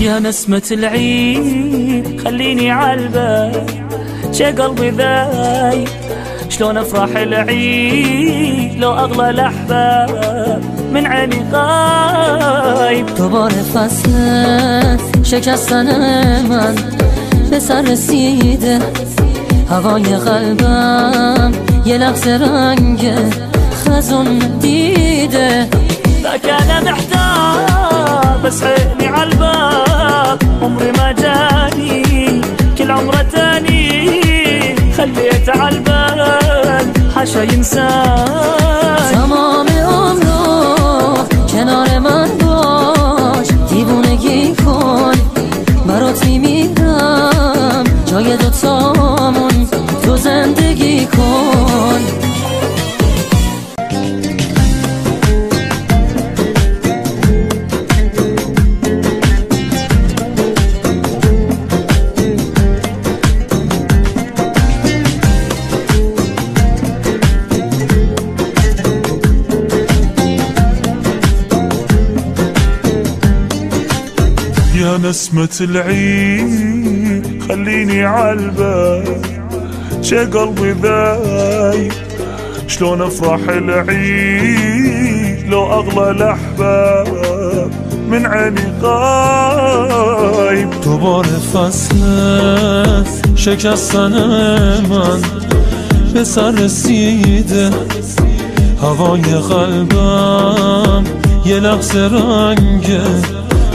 يا نسمة العيد خليني عالبال، شي قلبي ذايب شلون افرح العيد لو اغلى الاحباب من عيني غايب. دوباره فصل شکستن من به سر رسیده، هوای قلبم یه لحظه رنگ خزون دیده. لك انا محتار بس عيني عالباب، عمري ما جاني كل عمره تاني خليت عالبال حاشا ينساني. تمام عمرو کنار من باش، دیوونگی کن برات میمیرم، جای دوتامون تو زندگی کن. يا نسمة العيد خليني عالبال، شي قلبي ذايب شلون افرح العيد لو اغلى الاحباب من عيني غايب. دوباره فصل شکستن من به سر رسیده، هوای قلبم یه لحظه رنگ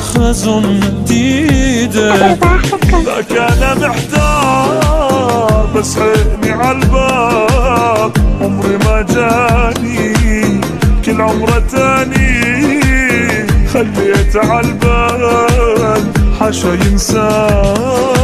خزون دیده. لك انا محتار بس عيني عالباب، عمري ما جاني كل عمره تاني خليت عالبال حاشا ينساني.